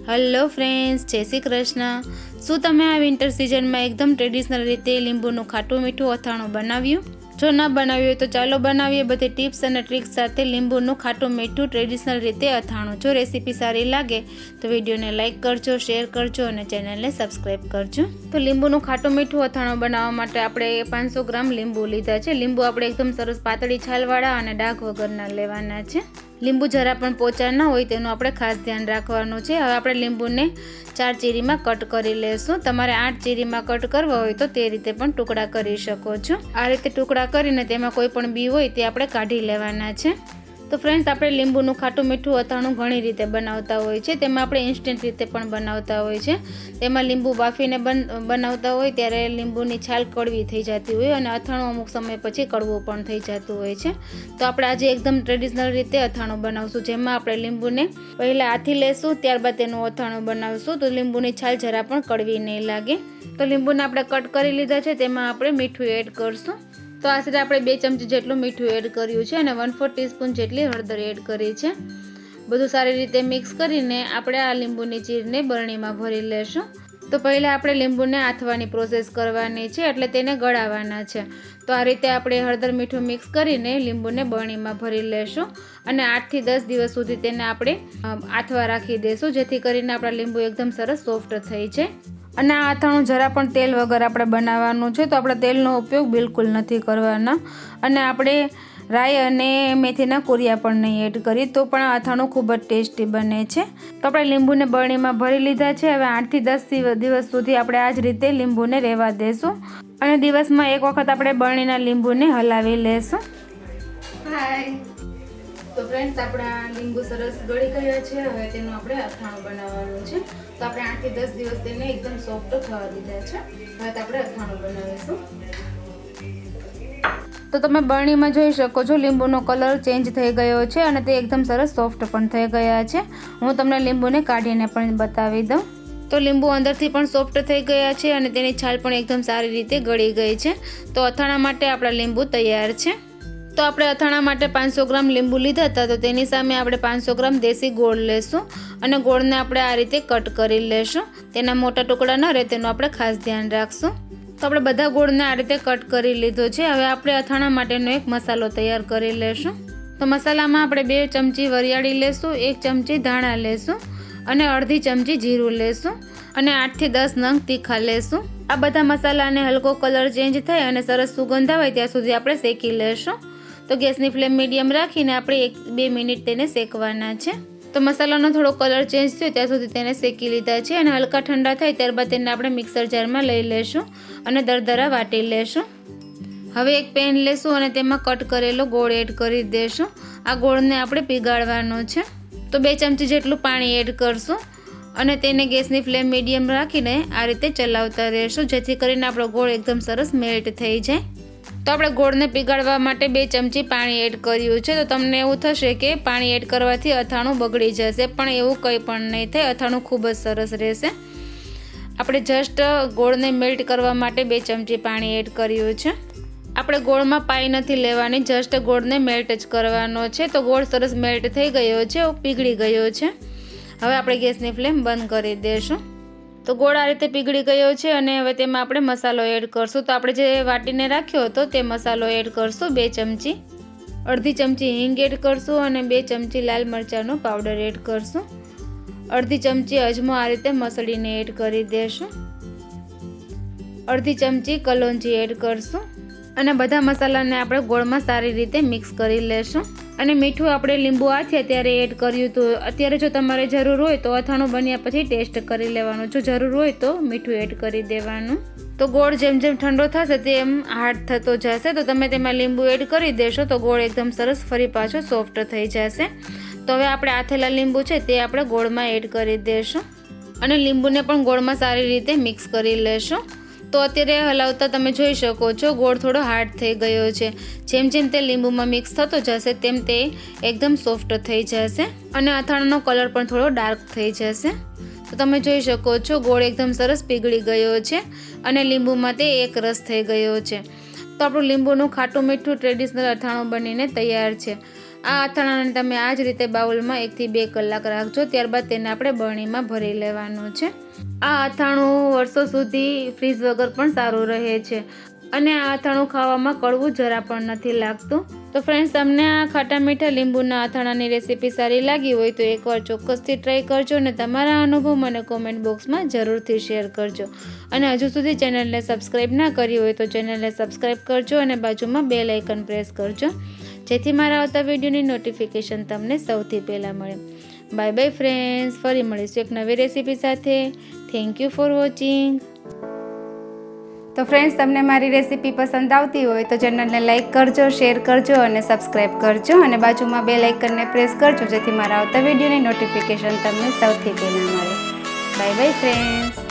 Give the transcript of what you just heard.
Hello friends, જય શ્રી કૃષ્ણ। શું તમે આ વિન્ટર સિઝનમાં એકદમ ટ્રેડિશનલ રીતે લીંબુનું ખાટું મીઠું અથાણું બનાવ્યું? જો ના બનાવ્યું હોય તો ચાલો બનાવીએ બધી ટિપ્સ અને ટ્રિક્સ સાથે લીંબુનું ખાટું મીઠું ટ્રેડિશનલ રીતે અથાણું। જો રેસીપી સારી લાગે તો વિડીયોને લાઇક કરજો, શેર કરજો અને ચેનલને સબસ્ક્રાઈબ કરજો। તો લીંબુનું ખાટું મીઠું અથાણું બનાવવા માટે આપણે 500 ગ્રામ લીંબુ લીધા છે। લીંબુ આપણે એકદમ સરસ પાતળી છાલવાળા અને ડાઘ વગરના લેવાના છે। લીંબુ જરા પણ પોચા ન હોય તેનું આપણે ખાસ ધ્યાન રાખવાનું છે। હવે આપણે લીંબુને 4 ચીરીમાં કટ કરી લેશું। તમારે 8 ચીરીમાં કટ કરવા હોય તો તે રીતે પણ ટુકડા કરી શકો છો। આ રીતે ટુકડા કરીને તેમાં કોઈ પણ બી હોય તે આપણે કાઢી લેવાના છે। તો ફ્રેન્ડ્સ, આપણે લીંબુનું ખાટું મીઠું અથાણું ઘણી રીતે બનાવતા હોય છે। તેમાં આપણે ઇન્સ્ટન્ટ રીતે પણ બનાવતા હોય છે। તેમાં લીંબુ બાફીને બનાવતા હોય ત્યારે લીંબુની છાલ કડવી થઈ જતી હોય અને અથાણું અમુક સમય પછી કડવું પણ થઈ જતું હોય છે। તો આપણે આજે એકદમ ટ્રેડિશનલ રીતે અથાણું બનાવશું, જેમાં આપણે લીંબુને પહેલાં આથી લેશું, ત્યારબાદ તેનું અથાણું બનાવશું તો લીંબુની છાલ જરા પણ કડવી નહીં લાગે। તો લીંબુને આપણે કટ કરી લીધા છે, તેમાં આપણે મીઠું એડ કરશું। તો આશરે આપણે 2 ચમચી જેટલું મીઠું એડ કર્યું છે અને 1/4 ટીસ્પૂન જેટલી હળદર એડ કરી છે। બધું સારી રીતે મિક્સ કરીને આપણે આ લીંબુની ચીરને બરણીમાં ભરી લેશું। તો પહેલાં આપણે લીંબુને આથવાની પ્રોસેસ કરવાની છે, એટલે તેને ગળાવવાના છે। તો આ રીતે આપણે હળદર મીઠું મિક્સ કરીને લીંબુને બરણીમાં ભરી લેશું અને 8 થી 10 દિવસ સુધી તેને આપણે આથવા રાખી દઈશું, જેથી કરીને આપણા લીંબુ એકદમ સરસ સોફ્ટ થઈ જાય। અને આ અથાણું જરા પણ તેલ વગર આપણે બનાવવાનું છે, તો આપણે તેલનો ઉપયોગ બિલકુલ નથી કરવાના। અને આપણે રાઈ અને મેથીના કુરિયા પણ નહીં એડ કરી તો પણ આ અથાણું ખૂબ જ ટેસ્ટી બને છે। તો આપણે લીંબુને બરણીમાં ભરી લીધા છે। હવે 8 થી 10 દિવસ સુધી આપણે આ જ રીતે લીંબુને રહેવા દેશું અને દિવસમાં એક વખત આપણે બરણીના લીંબુને હલાવી લેશું। તો ફ્રેન્ડ્સ, આપણા લીંબુ સરસ ગળી ગયા છે। હવે તેનું આપણે અથાણું બનાવવાનું છે। તો આપણે 8 થી 10 દિવસ તેને એકદમ સોફ્ટ થવા દીધા છે। હવે આપણે અથાણું બનાવીશું। તો તમે બરણીમાં જોઈ શકો છો લીંબુનો કલર ચેન્જ થઈ ગયો છે અને તે એકદમ સરસ સોફ્ટ પણ થઈ ગયા છે। હું તમને લીંબુને કાઢીને પણ બતાવી દઉં। તો લીંબુ અંદરથી પણ સોફ્ટ થઈ ગયા છે અને તેની છાલ પણ એકદમ સારી રીતે ગળી ગઈ છે। તો અથાણા માટે આપણા લીંબુ તૈયાર છે। તો આપણે અથાણા માટે 500 ગ્રામ લીંબુ લીધા હતા, તો તેની સામે આપણે 500 ગ્રામ દેશી ગોળ લેશું અને ગોળને આપણે આ રીતે કટ કરી લેશું। તેના મોટા ટુકડા ન રહે તેનું આપણે ખાસ ધ્યાન રાખશું। તો આપણે બધા ગોળને આ રીતે કટ કરી લીધો છે। હવે આપણે અથાણા માટેનો એક મસાલો તૈયાર કરી લેશું। તો મસાલામાં આપણે 2 ચમચી વરિયાળી લેશું, 1 ચમચી ધાણા લેશું અને અડધી ચમચી જીરું લેશું અને 8 થી 10 નંગ તીખા લેશું। આ બધા મસાલાને હલકો કલર ચેન્જ થાય અને સરસ સુગંધ આવે ત્યાં સુધી આપણે શેકી લેશું। તો ગેસની ફ્લેમ મીડિયમ રાખીને આપણે 1-2 મિનિટ તેને શેકવાના છે। તો મસાલાનો થોડો કલર ચેન્જ થયો ત્યાં સુધી તેને શેકી લીધા છે અને હલકા ઠંડા થાય ત્યારબાદ તેને આપણે મિક્સર જારમાં લઈ લેશું અને દરદરા વાટી લેશું। હવે એક પેન લેશું અને તેમાં કટ કરેલો ગોળ એડ કરી દેશું। આ ગોળને આપણે પીગાળવાનો છે। તો 2 ચમચી જેટલું પાણી એડ કરશું અને તેને ગેસની ફ્લેમ મીડિયમ રાખીને આ રીતે ચલાવતા રહેશું, જેથી કરીને આપણો ગોળ એકદમ સરસ મેલ્ટ થઈ જાય। તો આપણે ગોળને પીગાળવા માટે 2 ચમચી પાણી એડ કર્યું છે। તો તમને એવું થશે કે પાણી એડ કરવાથી અથાણું બગડી જશે, પણ એવું કંઈ પણ નહીં થાય, અથાણું ખૂબ જ સરસ રહેશે। આપણે જસ્ટ ગોળને મેલ્ટ કરવા માટે 2 ચમચી પાણી એડ કર્યું છે। આપણે ગોળમાં પાઈ નથી લેવાની, જસ્ટ ગોળને મેલ્ટ જ કરવાનો છે। તો ગોળ સરસ મેલ્ટ થઈ ગયો છે, પીગળી ગયો છે। હવે આપણે ગેસની ફ્લેમ બંધ કરી દઈશું। તો ગોળ આ રીતે પીગળી ગયો છે અને હવે તેમાં આપણે મસાલો એડ કરશું। તો આપણે જે વાટીને રાખ્યો હતો તે મસાલો એડ કરશું, 2 ચમચી, અડધી ચમચી હિંગ એડ કરશું અને 2 ચમચી લાલ મરચાંનો પાવડર એડ કરશું, અડધી ચમચી અજમો આ રીતે મસળીને એડ કરી દેશું, અડધી ચમચી કલોંજી એડ કરશું અને બધા મસાલાને આપણે ગોળમાં સારી રીતે મિક્સ કરી લેશું। અને મીઠું આપણે લીંબુ આથ્યા ત્યારે એડ કર્યું હતું। અત્યારે જો તમારે જરૂર હોય તો અથાણું બન્યા પછી ટેસ્ટ કરી લેવાનું, જો જરૂર હોય તો મીઠું એડ કરી દેવાનું। તો ગોળ જેમ જેમ ઠંડો થશે તેમ હાર્ડ થતો જશે, તો તમે તેમાં લીંબુ એડ કરી દેશો તો ગોળ એકદમ સરસ ફરી પાછો સોફ્ટ થઈ જશે। તો હવે આપણે આથેલા લીંબુ છે તે આપણે ગોળમાં એડ કરી દેશું અને લીંબુને પણ ગોળમાં સારી રીતે મિક્સ કરી લેશું। તો અત્યારે હલાવતા તમે જોઈ શકો છો ગોળ થોડો હાર્ડ થઈ ગયો છે। જેમ જેમ તે લીંબુમાં મિક્સ થતો જશે તેમ તે એકદમ સોફ્ટ થઈ જશે અને અથાણાનો કલર પણ થોડો ડાર્ક થઈ જશે। તો તમે જોઈ શકો છો ગોળ એકદમ સરસ પીગળી ગયો છે અને લીંબુમાં તે એક રસ થઈ ગયો છે। તો આપણું લીંબુનું ખાટું મીઠું ટ્રેડિશનલ અથાણું બનીને તૈયાર છે। આ અથાણાને તમે આ જ રીતે બાઉલમાં 1 થી 2 કલાક રાખજો. ત્યારબાદ તેને આપણે બરણીમાં ભરી લેવાનું છે. આ અથાણું વર્ષો સુધી ફ્રીઝ વગર પણ સારું રહે છે અને આ અથાણું ખાવામાં કડવું જરા પણ નથી લાગતું. તો ફ્રેન્ડ્સ, તમને આ ખાટા મીઠા લીંબુના અથાણાની રેસીપી સારી લાગી હોય તો એકવાર ચોક્કસથી ટ્રાય કરજો અને તમારા અનુભવ મને કોમેન્ટ બોક્સમાં જરૂરથી શેર કરજો. અને હજુ સુધી ચેનલને સબસ્ક્રાઈબ ના કરી હોય તો ચેનલને સબસ્ક્રાઈબ કરજો અને બાજુમાં બેલ આઇકન પ્રેસ કરજો, જેથી મારા આવતા વિડીયોની નોટિફિકેશન તમને સૌથી પહેલાં મળે. બાય બાય ફ્રેન્ડ્સ, ફરી મળીશું એક નવી રેસીપી સાથે. Thank you for watching. તો ફ્રેન્ડ્સ, તમને મારી રેસીપી પસંદ આવતી હોય તો ચેનલને લાઇક કરજો, શેર કરજો અને સબસ્ક્રાઈબ કરજો અને બાજુમાં બેલ આઇકનને પ્રેસ કરજો, જેથી મારા આવતા વિડીયોની નોટિફિકેશન તમને સૌથી પહેલાં મળે. Bye bye friends.